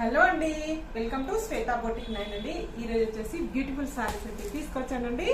Hello అండి, welcome to Shweta boutique 9 అండి. ఈ రోజు వచ్చేసి బ్యూటిఫుల్ సారీస్ అయితే తీసుకొచ్చానండి.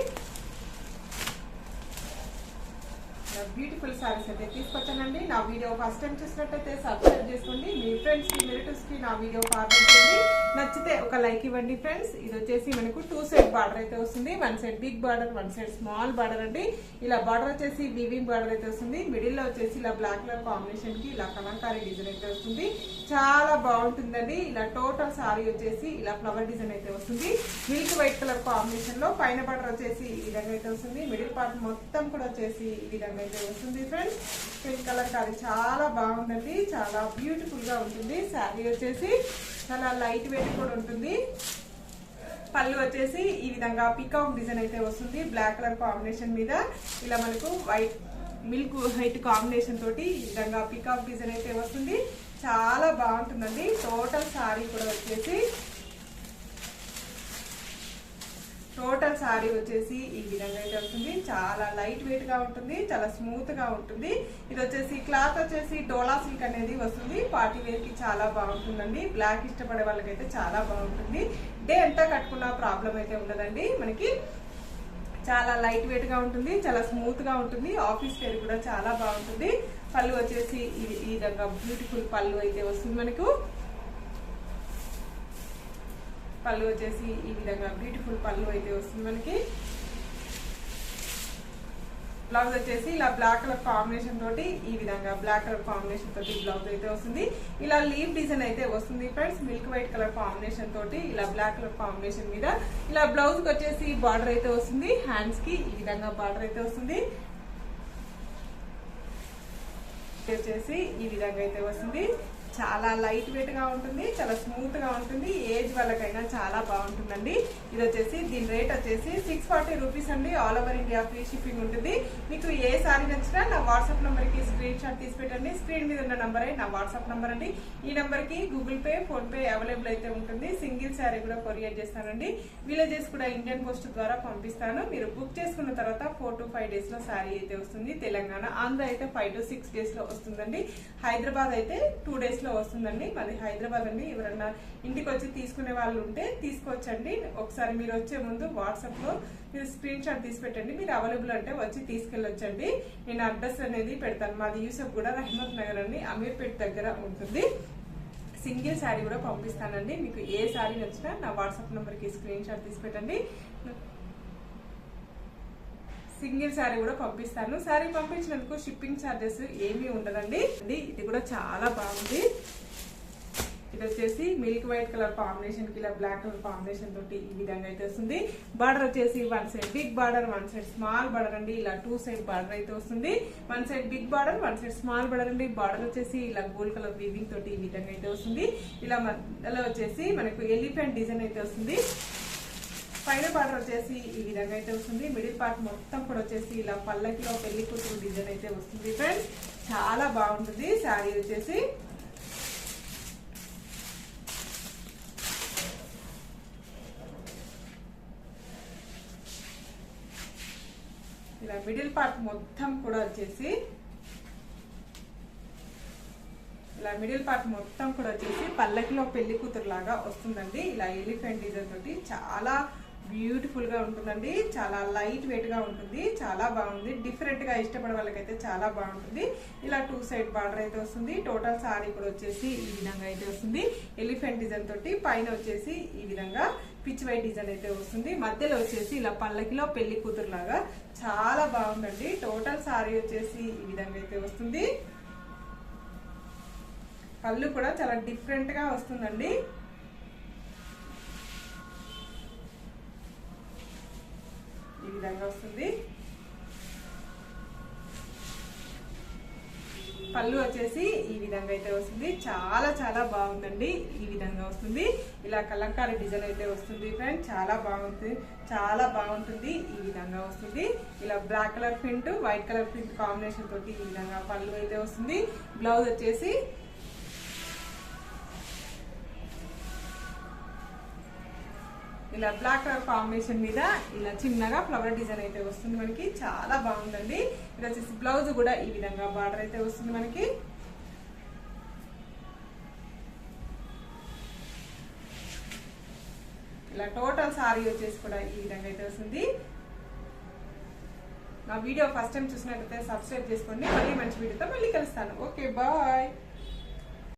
నా వీడియో ఫస్ట్ టైం చూసినట్టయితే సబ్స్క్రైబ్ చేసుకోండి. మీ ఫ్రెండ్స్ కి రిలేటివ్స్ కి నా వీడియో ఫార్వర్డ్ చేయండి. నచ్చితే ఒక లైక్ ఇవ్వండి ఫ్రెండ్స్. ఇది వచ్చేసి మనకు 2 సైడ్ బార్డర్ అయితే వస్తుంది. 1 side big border, 1 side small border అండి. ఇలా బార్డర్ వచ్చేసి వీవింగ్ బార్డర్ అయితే వస్తుంది. మిడిల్ లో వచ్చేసి ఇలా బ్లాక్ కలర్ కాంబినేషన్ కి ఇలా కలంకారీ డిజైన్ అయితే వస్తుంది. చాలా బాగుంటుందండి. ఇలా టోటల్ సారీ వచ్చేసి ఇలా ఫ్లవర్ డిజైన్ అయితే వస్తుంది. మిల్క్ వైట్ కలర్ కాంబినేషన్ లో పైన బార్డర్ వచ్చేసి ఈ విధంగా అయితే వస్తుంది. మిడిల్ పార్ట్ మొత్తం కూడా వచ్చేసి ఈ విధంగా అయితే వస్తుంది ఫ్రెండ్స్. పింక్ కలర్ కారీ చాలా బాగుందండి. చాలా బ్యూటిఫుల్ గా ఉంటుంది. శారీ వచ్చేసి చాలా లైట్ వెయిట్ కూడా ఉంటుంది. పళ్ళు వచ్చేసి ఈ విధంగా పికాక్ డిజైన్ అయితే వస్తుంది. బ్లాక్ కలర్ కాంబినేషన్ మీద ఇలా మనకు వైట్ మిల్క్ వైట్ కాంబినేషన్ తోటి ఈ విధంగా పికాక్ డిజైన్ అయితే వస్తుంది. చాలా బాగుంటుందండి. టోటల్ సారీ కూడా వచ్చేసి ఈ విధంగా అయితే వస్తుంది. చాలా లైట్ వెయిట్ గా ఉంటుంది. చాలా స్మూత్ గా ఉంటుంది. ఇది వచ్చేసి క్లాత్ వచ్చేసి డోలా సిల్క్ అనేది వస్తుంది. పార్టీ వేర్ కి చాలా బాగుంటుందండి. బ్లాక్ ఇష్టపడే వాళ్ళకైతే చాలా బాగుంటుంది. డే అంతా కట్టుకున్న ప్రాబ్లం అయితే ఉండదండి. మనకి చాలా లైట్ వెయిట్ గా ఉంటుంది. చాలా స్మూత్ గా ఉంటుంది. ఆఫీస్ వేర్ కూడా చాలా బాగుంటుంది. పళ్ళు వచ్చేసి ఈ విధంగా బ్యూటిఫుల్ పళ్ళు అయితే వస్తుంది. మనకు పళ్ళు వచ్చేసి ఈ విధంగా బ్యూటిఫుల్ పళ్ళు అయితే వస్తుంది. మనకి బ్లౌజ్ వచ్చేసి ఇలా బ్లాక్ కలర్ కాంబినేషన్ తోటి ఈ విధంగా బ్లాక్ కలర్ కాంబినేషన్ తోటి బ్లౌజ్ అయితే వస్తుంది. ఇలా లీవ్ డిజైన్ అయితే వస్తుంది friends. Milk white colour combination తోటి ఇలా బ్లాక్ కలర్ కాంబినేషన్ మీద ఇలా బ్లౌజ్ కి వచ్చేసి బార్డర్ అయితే వస్తుంది. హ్యాండ్స్ కి ఈ విధంగా బార్డర్ అయితే వస్తుంది. వచ్చేసి ఈ విధంగా అయితే వస్తుంది. చాలా లైట్ వెయిట్ గా ఉంటుంది. చాలా స్మూత్ గా ఉంటుంది. ఏజ్ వాళ్ళకైనా చాలా బాగుంటుందండి. ఇది వచ్చేసి దీని రేట్ వచ్చేసి 640 రూపీస్ అండి. All over India free shipping ఉంటుంది. మీకు ఏ సారీ నచ్చినా నా వాట్సాప్ నంబర్ కి స్క్రీన్ షాట్ తీసి పెట్టండి. స్క్రీన్ మీద ఉన్న నంబరే నా వాట్సాప్ నంబర్ అండి. ఈ నంబర్ కి Google pay, phone pay available అయితే ఉంటుంది. సింగిల్ శారీ కూడా కొరియర్ చేస్తానండి. విలేజెస్ కూడా ఇండియన్ పోస్ట్ ద్వారా పంపిస్తాను. మీరు బుక్ చేసుకున్న తర్వాత 4 to 5 డేస్ లో శారీ అయితే వస్తుంది. తెలంగాణ, ఆంధ్ర అయితే 5 to 6 డేస్ లో వస్తుందండి. హైదరాబాద్ అయితే 2 డేస్ వస్తుందండి. మరి హైదరాబాద్ అండి. ఎవరన్నా ఇంటికి వచ్చి తీసుకునే వాళ్ళు ఉంటే తీసుకోవచ్చండి. ఒకసారి మీరు వచ్చే ముందు వాట్సాప్ లో మీరు స్క్రీన్ షాట్ తీసి పెట్టండి. మీరు అవైలబుల్ అంటే వచ్చి తీసుకెళ్ళొచ్చండి. నేను అడ్రస్ అనేది పెడతాను. మాది యూసఫ్ కూడా రహమత్ నగర్ అండి, అమీర్పేట్ దగ్గర ఉంటుంది. సింగిల్ శారీ కూడా పంపిస్తానండి. మీకు ఏ శారీ నచ్చినా నా వాట్సాప్ నెంబర్ కి స్క్రీన్ షాట్ తీసి పెట్టండి. సింగిల్ శారీ కూడా పంపిస్తాను. శారీ పంపించినందుకు షిప్పింగ్ ఛార్జెస్ ఏమీ ఉండదండి. ఇది కూడా చాలా బాగుంది. ఇది వచ్చేసి మిల్క్ వైట్ కలర్ కాంబినేషన్ కి ఇలా బ్లాక్ కలర్ కాంబినేషన్ తోటి ఈ విధంగా అయితే వస్తుంది. బార్డర్ వచ్చేసి 1 side big border, 1 side small border అండి. ఇలా 2 సైడ్ బార్డర్ అయితే వస్తుంది. 1 side big border, 1 side small border అండి. బార్డర్ వచ్చేసి ఇలా గోల్డ్ కలర్ వీవింగ్ తోటి ఈ విధంగా అయితే వస్తుంది. ఇలా మధ్యలో వచ్చేసి మనకు ఎలిఫెంట్ డిజైన్ అయితే వస్తుంది. పైన బార్డర్ వచ్చేసి ఈ విధంగా అయితే వస్తుంది. మిడిల్ పార్ట్ మొత్తం కూడా వచ్చేసి ఇలా పల్లకిలో పెళ్లి కూతురు డిజైన్ అయితే వస్తుంది ఫ్రెండ్స్. చాలా బాగుంటుంది శారీ వచ్చేసి. ఇలా మిడిల్ పార్ట్ మొత్తం కూడా వచ్చేసి పల్లకిలో పెళ్లి కూతురు లాగా వస్తుందండి. ఇలా ఎలిఫెంట్ డిజైన్ తోటి చాలా బ్యూటిఫుల్ గా ఉంటుందండి. చాలా లైట్ వెయిట్ గా ఉంటుంది. చాలా బాగుంది. డిఫరెంట్ గా ఇష్టపడే వాళ్ళకైతే చాలా బాగుంటుంది. ఇలా 2 సైడ్ బార్డర్ అయితే వస్తుంది. టోటల్ సారీ కూడా వచ్చేసి ఈ విధంగా అయితే వస్తుంది. ఎలిఫెంట్ డిజైన్ తోటి పైన వచ్చేసి ఈ విధంగా పిచ్ వైట్ డిజైన్ అయితే వస్తుంది. మధ్యలో వచ్చేసి ఇలా పల్లకిలో పెళ్లి కూతురు లాగా చాలా బాగుందండి. టోటల్ సారీ వచ్చేసి ఈ విధంగా అయితే వస్తుంది. పళ్ళు కూడా చాలా డిఫరెంట్ గా వస్తుందండి. ఈ విధంగా వస్తుంది. పళ్ళు వచ్చేసి ఈ విధంగా అయితే వస్తుంది. చాలా చాలా బాగుందండి. ఈ విధంగా వస్తుంది. ఇలా కలంకారీ డిజైన్ అయితే వస్తుంది ఫ్రెండ్. చాలా బాగుంటుంది. ఈ విధంగా వస్తుంది. ఇలా black colour print, white colour print combination తోటి ఈ విధంగా పళ్ళు అయితే వస్తుంది. బ్లౌజ్ వచ్చేసి ఇలా బ్లాక్ కలర్ కాంబినేషన్ మీద ఇలా చిన్నగా ఫ్లవర్ డిజైన్ అయితే వస్తుంది మనకి. చాలా బాగుందండి. ఇది వచ్చేసి బ్లౌజ్ కూడా ఈ విధంగా బార్డర్ అయితే వస్తుంది మనకి. ఇలా టోటల్ సారీ వచ్చేసి కూడా ఈ విధంగా అయితే వస్తుంది. నా వీడియో ఫస్ట్ టైం చూసినట్లయితే సబ్స్క్రైబ్ చేసుకోండి. మళ్ళీ మంచి వీడియోతో మళ్ళీ కలుస్తాను. Okay bye.